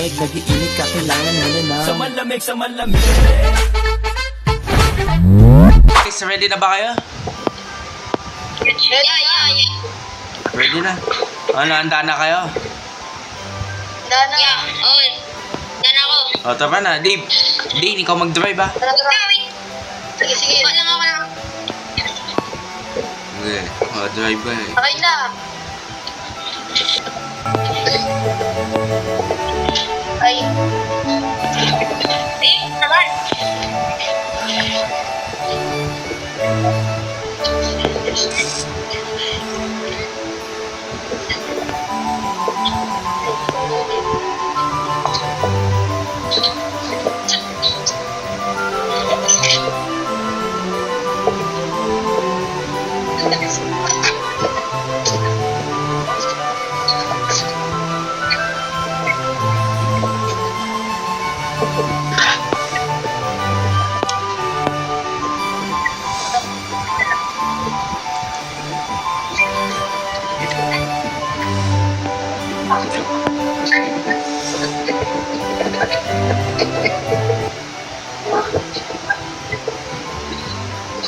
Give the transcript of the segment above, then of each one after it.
malamig, nag-iinit ka, kailangan mo na na. Sa malamig, sa malamig. Guys, ready na ba kayo? Yeah. Ready na? Ano, handa na kayo? Dana. Oo. Dana ako. O, tama na. Dave, ikaw mag-drive ha? Tara. Sige. Walang ako lang. Okay, drive ka eh. Okay na. Ay. Naman.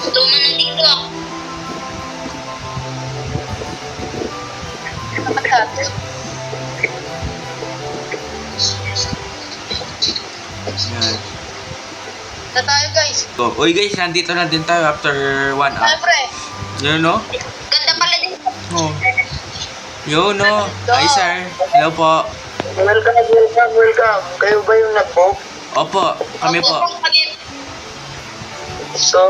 Tuman ng TikTok. Yan. Na tayo guys. Go. Uy guys, nandito na din tayo after 1 hour. Siyempre. Yun no? Ganda pala din. Oh. Yun no? Hi sir. Hello po. Welcome. Kayo ba yung nag-book? Opo, kami po. So,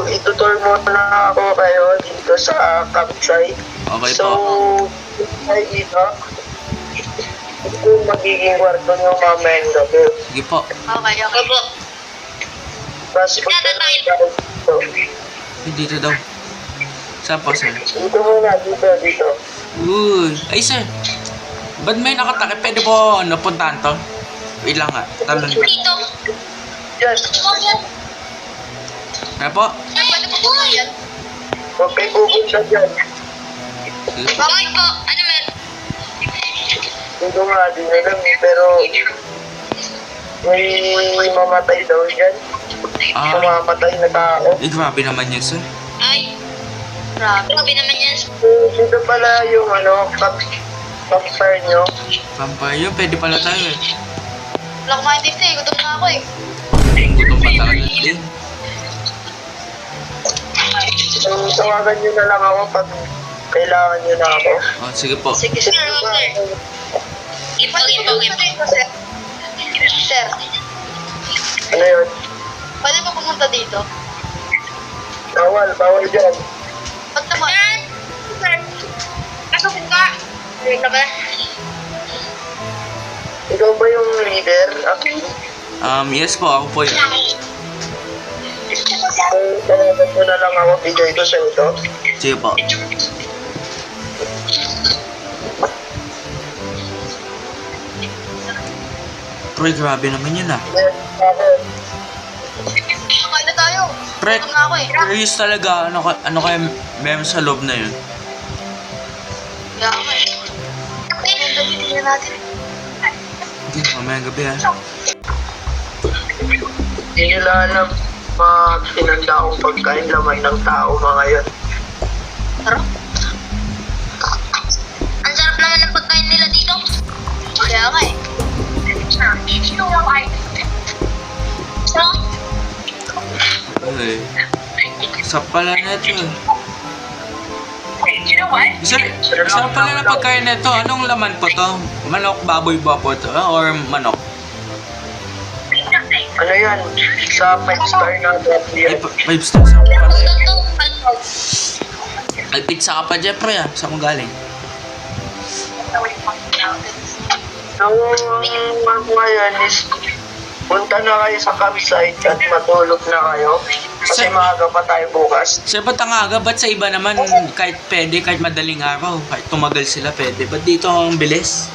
itutur muna ako kayo dito sa campsite. Okay So, po. ay dito. Ito yung magiging kwarto nyo mamayang gabi. Sige po. Okay. Opo. Tapos punta na tayo dito. Dito daw. Saan po sir? Dito muna, dito. Uy. Ay sir. Ba't may nakatakip? Pwede po puntahan to? Wait lang nga. Talon ko. Dito. Yan. Ano po? Pwede po ba yan? Huwag kayo pupunta dyan. Sige po. Bakit po? Ano meron? Dito nga, di alam eh. Pero, may mamatay daw dyan. Ah. Mamamatay na tao. Eh, grabe naman yun sir. Ay. Grabe naman yan. Dito pala yung campfire nyo. Vampire yun. Pwede pala tayo eh. Wala kumain dito eh. Gutom na ako eh. Gutom pa talaga din. So, tawagan nyo na lang ako pag kailangan nyo na ako. Oh, sige po. Sige, sir. Ipo. Sir. Sir. Ano yun? Pwede po pumunta dito? Bawal dyan. Ba't naman? Sir. Kaso kung ka. Wait na ba? Ikaw ba yung leader? Ako. Yes po. Ako po yun. Tawagan mo na lang ako. Bigay ko sa ito. Sige po. Pre, grabe naman yun ah. Kumain na tayo. Pre, Gutom na ako eh. curious talaga. Ano kaya meron sa loob na yun? Kaya ako eh. Pumunta dito na natin. Hindi, mamayang gabi ah. Hindi nila alam tinanda akong pagkain laman ng tao mga yun. Tara. Ang sarap naman ng pagkain nila dito. Kaya nga eh. So, Ay. Sa pala na ito eh. Sa pala na pagkain na ito. Anong laman po to? Manok, baboy ba po to? Or manok? Ano yan? Sa 5-star na Ay, yan. 5 stars ako pala eh. ito. Ay, pizza ka pa dyan, pre ah. Saan mo galing? So, ang ngayon is punta na kayo sa campsite at matulog na kayo. Kasi maaga pa tayo bukas. Sir, ba't ang aga? Ba't sa iba naman kahit pwede, kahit madaling araw, kahit tumagal sila pwede? Ba't dito ang bilis?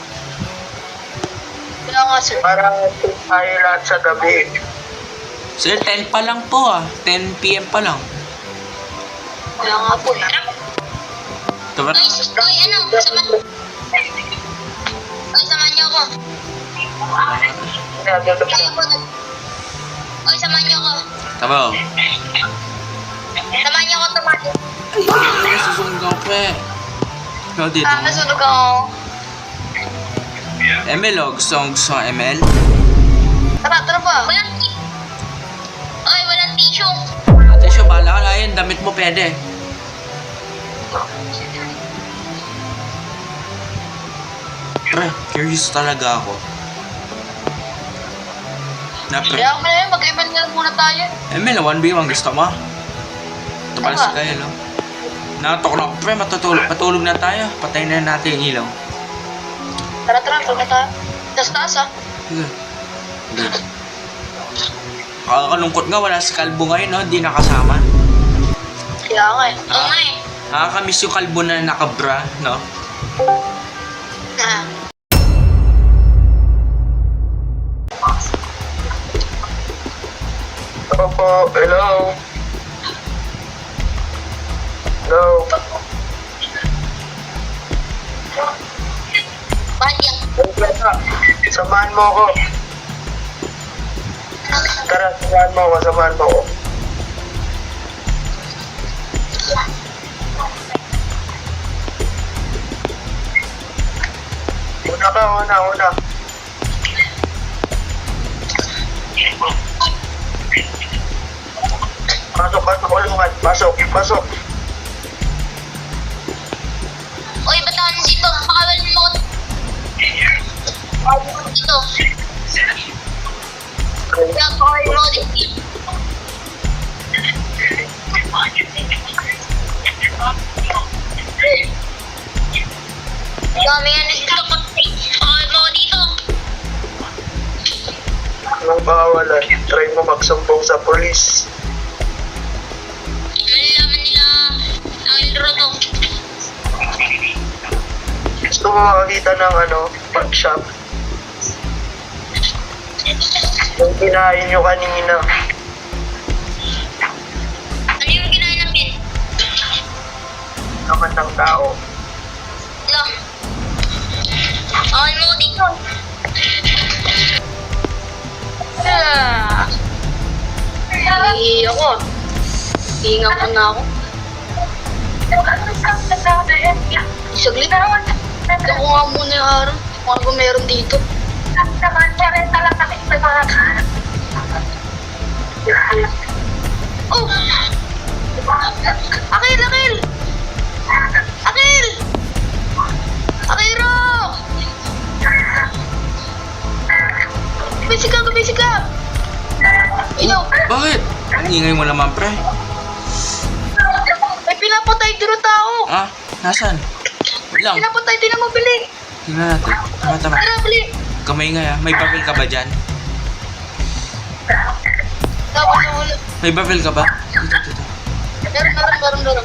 Kaya nga sir. Para tayo lahat sa gabi. Sir, 10 pa lang po ah. 10 PM pa lang. Kaya nga po eh. Tama na. Guys, ano, samahan niyo ako. nagdadap Kaya na. po. Oy, samahan niyo ako. Tama. Samahan niyo ako tumati. Ay, nasusunog ako pre. Ikaw dito. Nasunog ako. ML oh, gusto ng ML? Tara ba? Walang tissue. Ate siya, bahala ka na yun. Damit mo pwede. Pre, curious talaga ako. Na pre, Kaya mo na yun, mag-email na lang muna tayo. ML, 1v1 gusto mo? Ito pala si Tama. Kyle, oh. Nakatok na ako, pre, matulog na tayo. Patayin na natin yung ilaw. Tara, tulog tayo. Taas ah. Sige. Nakakalungkot nga, wala si Kalbo ngayon, no? Hindi nakasama. Kaya nga eh. Oo nga eh. Nakakamiss yung Kalbo na nakabra, no? Ah. Opo, hello. Hello. Bakit yan? Samahan mo ako. Tara, samahan mo ako. Una. Pasok. Uy, ba't ako dito? Pakawal mo ako. Dito. Kaya pakawal mo ako dito. Dami nga nandito. Pakawal mo ako dito. Anong bakawalan? Try mo magsumbong sa polis. Malalaman nila ang ilro to. Gusto mo makakita ng pawn shop? Yung kinain nyo kanina. Ano yung kinain namin? Naman ng tao. Lo. Pakawal mo ako dito. Ako. Hinga ko na ako. Saglit. Ito ko nga muna yung araw. Kung ano ba meron dito. Oh! Akil! Akiro! Bisik ka! Ilaw! Bakit? Ang ingay mo naman, pre. May pinapatay dito tao! Ah, nasan? Wait lang. Pinapatay din ang mabili! Tingnan natin. Tama. Tara, bili! Kamay nga, may papel ka ba dyan? Tapos na ulo. May papel ka ba? Dito. Meron.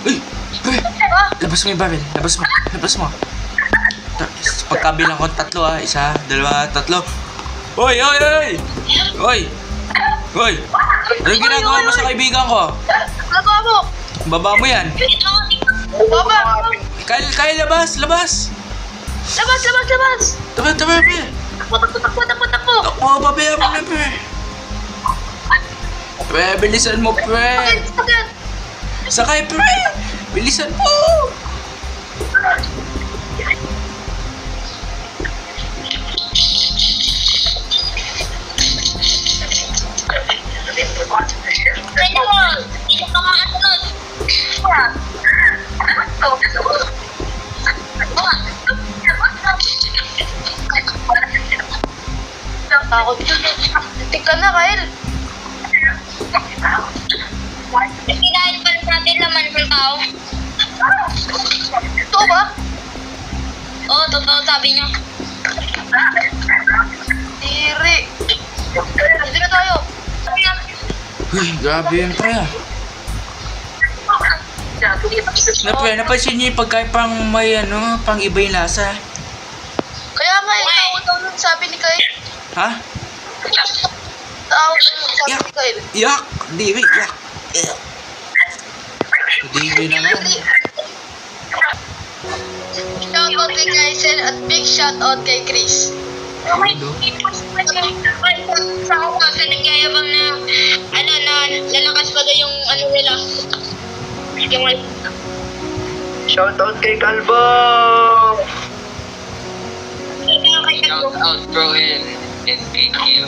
Uy! Pre! Ah! Labas mo yung papel. Labas mo. Pagkabilang ko 3 ah. 1, 2, 3. Hoy! Anong ginagawa mo sa kaibigan ko? Nagawa mo! Baba mo yan. Ito! Baba! Kyle, labas! Labas! Tama, pre. Takbo! Takbo, babaya mo na, pre. Pre, bilisan mo, pre. Sakit! Sakay, pre. Bilisan mo. Pwede mo! Hindi ka makasunod! Takot yun. Tik ka na, Kyle. Kinain pa rin natin laman ng tao. Totoo ba? Oo, totoo sabi niya. Tiri. Dito na tayo. Uy, grabe yun, pre. Pre, napansin niyo yung pagkain pang may pang iba yung lasa. Kaya nga, tao daw nun sabi ni Kyle. Ha? Tao daw nun sabi ni Kyle. Yak! Diwi, yak! Diwi naman. Shoutout kay Kaiser at big shoutout kay Chris. Sa ako kasi nagyayabang na na lalakas pa daw yung nila. Yung Shoutout kay Kalbo! Shout out bro and thank you.